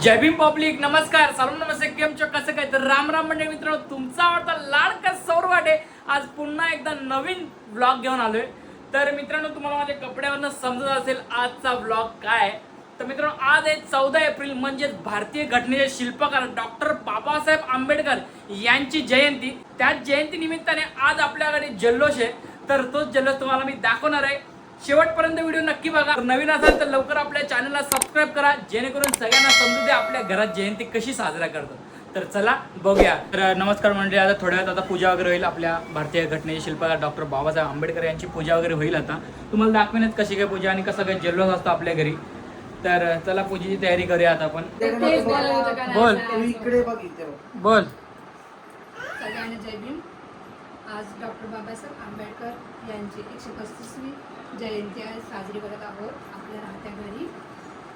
जय Bhim public, नमस्कार, saloon नमस्ते, केम चो कसं काय. तर राम राम मंडळी मित्रांनो, तुमचा आवडता लाडका सौरवाडे आज पुन्हा एकदा नवीन व्लॉग घेऊन आलोय. तर मित्रांनो, तुम्हाला माझ्या कपड्यावरनं समजत असेल आजचा व्लॉग काय आहे. तर मित्रांनो, आज आहे 14 एप्रिल, म्हणजे भारतीय घटनेचे शिल्पकार डॉक्टर बाबासाहेब आंबेडकर यांची जयंती. त्याच जयंती निमित्ताने आज आपल्याकडे जल्लोष आहे. तर तोच जल्लोष तुम्हाला मी दाखवणार आहे. शेवटपर्यंत व्हिडिओ नक्की बघा. नवीन असाल तर लवकर आपल्या चॅनलला सबस्क्राईब करा, जेणेकरून सगळ्यांना समजू दे आपल्या घरात जयंती कशी साजरा करतात. तर चला बघूया. तर नमस्कार मंडळी, आता थोड्या वेळात आता पूजा वगैरे होईल. आपल्या भारतीय घटनेचे शिल्पकार डॉक्टर बाबासाहेब आंबेडकर यांची पूजा वगैरे होईल. आता तुम्हाला दाखविण्यात कशी काय पूजा आणि कसं काय जल्लोष असतो आपल्या घरी. तर चला पूजेची तयारी करूया आता आपण. बोल बोल. सगळ्यांना जय भीम. आज डॉक्टर बाबासाहेब आंबेडकर यांची 135वी जयंती आज साजरी करत आहोत आपल्या राहत्या घरी.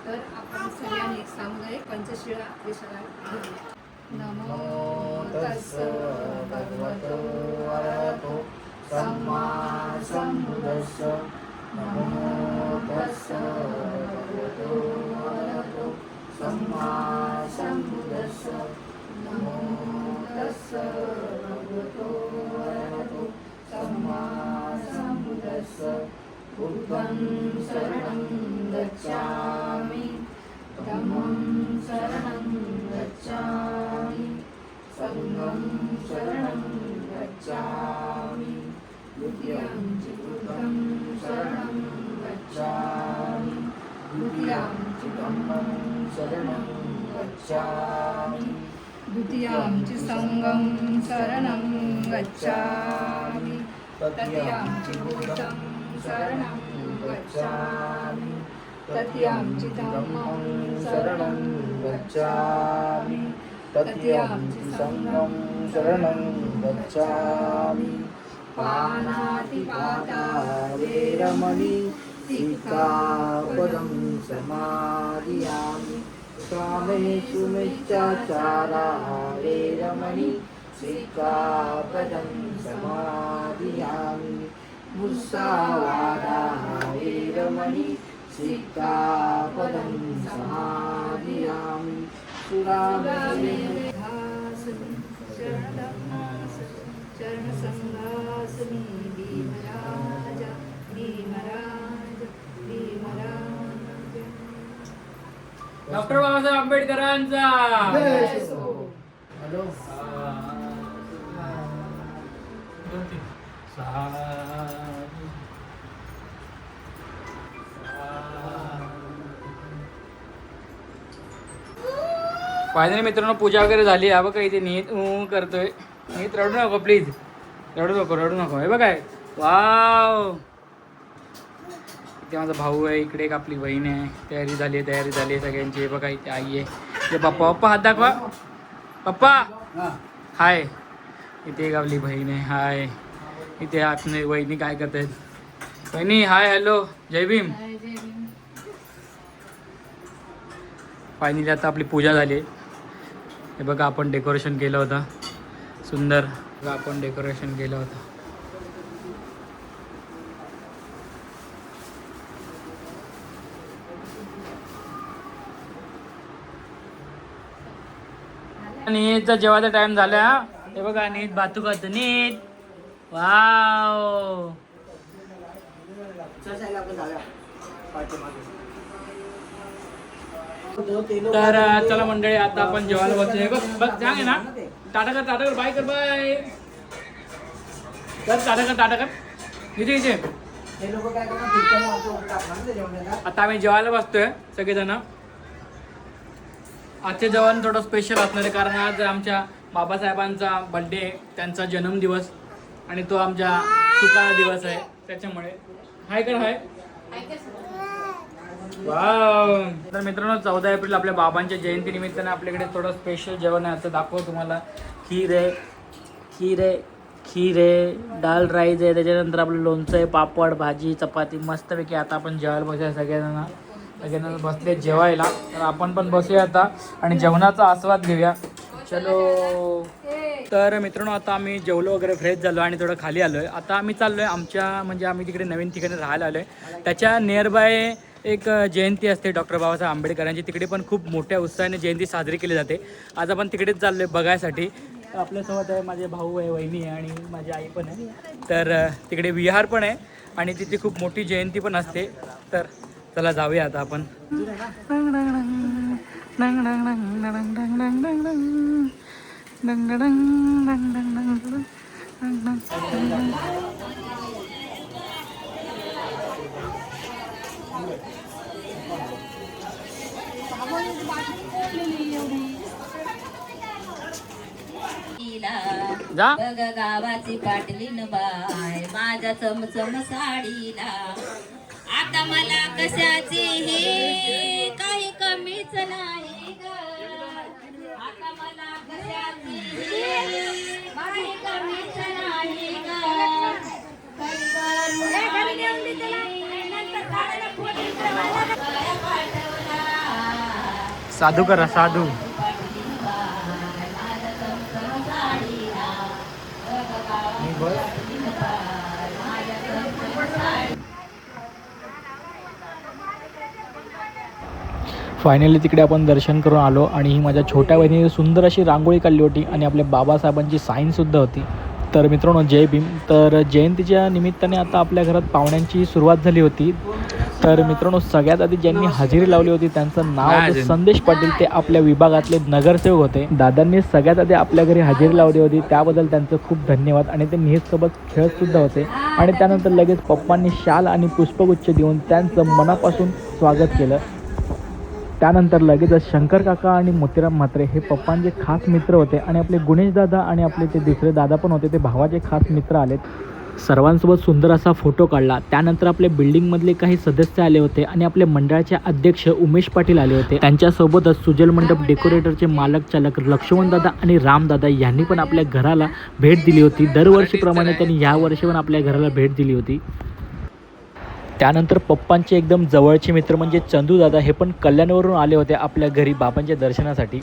तर आपण सगळ्यांनी सामुदायिक पंचशिला विषयाला घेऊया. नमो तस्स भगवतो अरहतो सम्मा संबुद्धस्स. नमो तस्स भगवतो अरहतो सम्मा संबुद्धस्स. नमो तस्स भगवतो अरहतो सम्मा संबुद्धस्स. बुद्धं शरणं गच्छामि, धम्मं शरणं गच्छामि, संघं शरणं गच्छामि, द्वितीयं च बुद्धं शरणं गच्छामि, द्वितीयं च धम्मं शरणं गच्छामि, द्वितीयं च संघं शरणं गच्छामि, तृतीयं च बुद्धं शरणं गच्छामि, तृतीयं च धम्मं शरणं गच्छामि, तृतीयं च संघं शरणं गच्छामि. पानातिपाता वेरमणि सिक्खापदं समादियामि. कामेषु मिथ्याचारा वेरमणि सिक्खापदं समादियामि. मुसावादा वेरमणि सिक्खापदं समादियामि. सुरामेरु शरणसंघासमी. भीमराज भीमराज भीमराज. डॉक्टर बाबासाहेब आंबेडकरांचा फायनली मित्रांनो पूजा वगैरे झाली. हा बघा इथे नीट करतोय. नीट रडू नको प्लीज, रडू नको. हे बघा, वाव. इथे माझा भाऊ आहे, इकडे एक आपली बहीण आहे. तयारी झाली आहे सगळ्यांची. हे बघा इथे आई आहे, इथे पप्पा हात दाखवा. पप्पा हाय. इथे एक आपली बहीण आहे, हाय. इथे आतने वहिनी काय करतायत. वहिनी हाय, हॅलो, जय भीम. फायनली आता आपली पूजा झाली. हे बघा आपण डेकोरेशन केलं होतं सुंदर. आपण डेकोरेशन केलं होतं. नीटचा जेवायचा टाइम झाला. हे बघा नीट भातू खातो नीट. वाव. तर चला मंडळी, आता आपण जेवायला बसतोय. बघ सांग ना, टाटा कर बाय कर, बाय कर, टाटा कर. इथे आता आम्ही जेवायला बसतोय सगळेजण. आजचे जेवण थोडं स्पेशल असणार आहे, कारण आज आमच्या बाबासाहेबांचा बर्थडे, त्यांचा जन्मदिवस, आणि तो आमच्या सुकाळा दिवस आहे. त्याच्यामुळे हाय कर, हाय. वाव. तर मित्रांनो, 14 एप्रिल आपल्या बाबांच्या जयंती निमित्ताने आपल्याकडे थोडं स्पेशल जेवण आहे. आता दाखवतो तुम्हाला. खीर आहे, डाल राईस आहे, त्याच्यानंतर आपलं लोणचं आहे, पापड, भाजी, चपाती, मस्तपैकी. आता आपण जेवायला बसूया. सगळ्यांना बसले जेवायला. तर आपण पण बसूया आता आणि जेवणाचा आस्वाद घेऊया. चलो. तर मित्रांनो, आता आम्ही जेवलो वगैरे, फ्रेश झालो आणि थोडं खाली आलो आहे. आता आम्ही चाललो आहे आमच्या, म्हणजे आम्ही तिकडे नवीन ठिकाणी राहायला आलो आहे. त्याच्या नियरबाय एक जयंती असते डॉक्टर बाबासाहेब आंबेडकरांची, तिकडे पण खूप मोठ्या उत्साहाने जयंती साजरी केली जाते. आज आपण तिकडेच चाललो आहे बघायसाठी. आपल्यासोबत आहे माझे भाऊ आहे, वहिनी आहे आणि माझी आई पण आहे. तर तिकडे विहार पण आहे आणि तिथे खूप मोठी जयंती पण असते. तर चला जाऊया आता आपण. जा बघ गावाची पाटलीन बाय माझ्या चमचम साडीला. आता मला कशाची ही काही कमीच नाही ग. आता मला कशाची ही काही कमीच नाही ग. साधू करा साधू. फायनली तिकडे आपण दर्शन करून आलो आणि ही माझ्या छोट्या बहिणीने सुंदर अशी रांगोळी काढली होती आणि आपल्या बाबासाहेबांची साईनसुद्धा होती. तर मित्रांनो जय भीम. तर जयंतीच्या निमित्ताने आता आपल्या घरात पाहुण्यांची सुरुवात झाली होती. तर मित्रांनो सगळ्यात आधी ज्यांनी हजेरी लावली होती त्यांचं नाव होतं संदेश पाटील. ते आपल्या विभागातले नगरसेवक होते. दादांनी सगळ्यात आधी आपल्या घरी हजेरी लावली होती त्याबद्दल त्यांचं खूप धन्यवाद. आणि ते नेहमीसोबत खेळतसुद्धा होते. आणि त्यानंतर लगेच पप्पांनी शाल आणि पुष्पगुच्छ देऊन त्यांचं मनापासून स्वागत केलं. त्यानंतर लगेचच शंकर काका आणि मोतीराम म्हात्रे हे पप्पांचे खास मित्र होते. आणि आपले गुणेश दादा आणि आपले ते दुसरे दादा पण होते, ते भावाचे खास मित्र आलेत. सर्वांसोबत सुंदर असा फोटो काढला. त्यानंतर आपल्या बिल्डिंगमधले काही सदस्य आले होते आणि आपले मंडळाचे अध्यक्ष उमेश पाटील आले होते. त्यांच्यासोबतच सुजल मंडप डेकोरेटरचे मालक चालक लक्ष्मण दादा आणि राम दादा यांनी पण आपल्या घराला भेट दिली होती. दरवर्षीप्रमाणे त्यांनी यावर्षी पण आपल्या घराला भेट दिली होती. त्यानंतर पप्पांचे एकदम जवळचे मित्र म्हणजे चंदू दादा हे पण कल्याणवरून आले होते आपल्या घरी बाबांच्या दर्शनासाठी.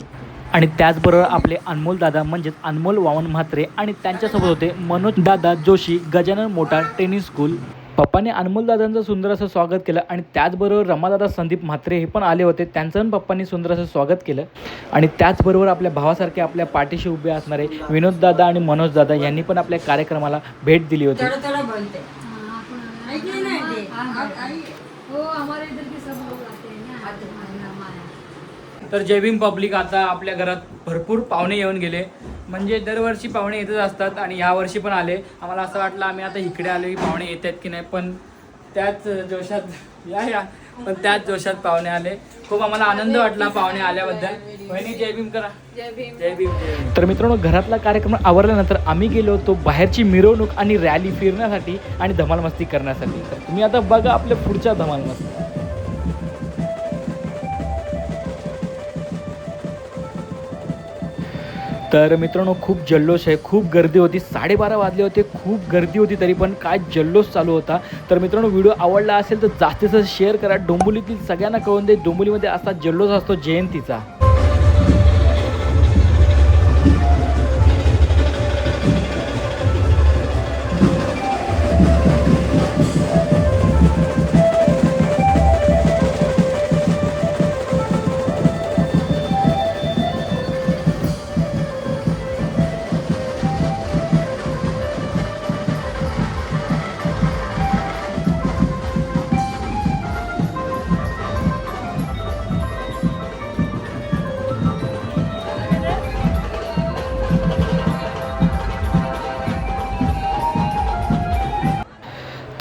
आणि त्याचबरोबर आपले अनमोल दादा म्हणजेच अनमोल वामन म्हात्रे आणि त्यांच्यासोबत होते मनोज दादा Joshi Gajanan motor tennis school. पप्पाने अनमोल दादांचं सुंदर असं स्वागत केलं. आणि त्याचबरोबर रमादादा संदीप म्हात्रे हे पण आले होते, त्यांचं पण पप्पांनी सुंदर असं स्वागत केलं. आणि त्याचबरोबर आपल्या भावासारखे आपल्या पाठीशी उभे असणारे विनोद दादा आणि मनोज दादा यांनी पण आपल्या कार्यक्रमाला भेट दिली होती. तर जय भीम पब्लिक. आता आपल्या घरात भरपूर पाहुणे येऊन गेले. म्हणजे दरवर्षी पाहुणे येतच असतात आणि ह्या वर्षी पण आले. आम्हाला असं वाटलं आम्ही आता इकडे आलो की पाहुणे येत आहेत की नाही, पण त्याच जोशात पण त्याच जोशात पाहुणे आले. खूप आम्हाला आनंद वाटला पाहुणे आल्याबद्दल. बहिणी जय भीम करा. जय भीम जय भीम. तर मित्रांनो घरातला कार्यक्रम आवरल्यानंतर आम्ही गेलो होतो बाहेरची मिरवणूक आणि रॅली फिरण्यासाठी आणि धमाल मस्ती करण्यासाठी. तर तुम्ही आता बघा आपल्या पुढच्या धमाल मस्ती. तर मित्रांनो खूप जल्लोष आहे, खूप गर्दी होती. 12:30 वाजले होते, खूप गर्दी होती, तरी पण काय जल्लोष चालू होता. तर मित्रांनो व्हिडिओ आवडला असेल तर जास्तीत जास्त शेअर करा. डोंबिवलीतील सगळ्यांना कळून दे डोंबिवलीमध्ये असा जल्लोष असतो जयंतीचा.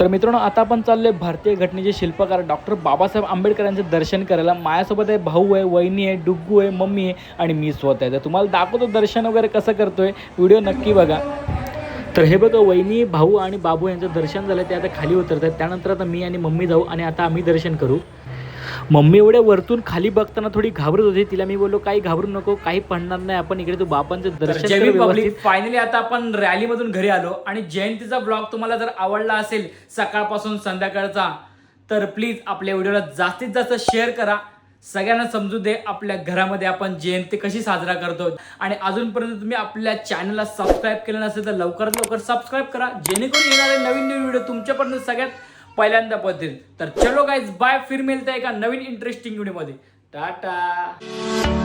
तर मित्रांनो आता आपण चाललोय भारतीय घटनेचे शिल्पकार डॉक्टर बाबासाहेब आंबेडकरांचे दर्शन करायला. माझ्यासोबत आहे भाऊ आहे, वहिनी आहे, डुग्गू आहे, मम्मी आहे आणि मी स्वतः आहे. तर तुम्हाला दाखवतो दर्शन वगैरे कसं करतोय, व्हिडिओ नक्की बघा. तर हे बघा वहिनी, भाऊ आणि बाबू यांचं दर्शन झालं, ते आता खाली उतरत आहेत. त्यानंतर आता मी आणि मम्मी जाऊ आणि आता आम्ही दर्शन करू. मम्मी एवढ्या वरतून खाली बघताना थोडी घाबरत होती. तिला मी बोललो काही घाबरू नको, काही पडणार नाही, आपण इकडे तू बाबांचं दर्शन कर. फायनली आता आपण रॅलीमधून घरी आलो आणि जयंतीचा ब्लॉग तुम्हाला जर आवडला असेल सकाळपासून संध्याकाळचा तर प्लीज आपल्या व्हिडिओला जास्तीत जास्त शेअर करा. सगळ्यांना समजू दे आपल्या घरामध्ये आपण जयंती कशी साजरा करतो. आणि अजूनपर्यंत तुम्ही आपल्या चॅनलला सबस्क्राईब केलं नसेल तर लवकरात लवकर सबस्क्राईब करा, जेणेकरून येणारे नवीन व्हिडिओ तुमच्यापर्यंत सगळ्यात पहिल्यांदा पळतील. तर चलो गाईज बाय, फिर मिळतं एका नवीन इंटरेस्टिंग व्हिडिओ मध्ये. टाटा.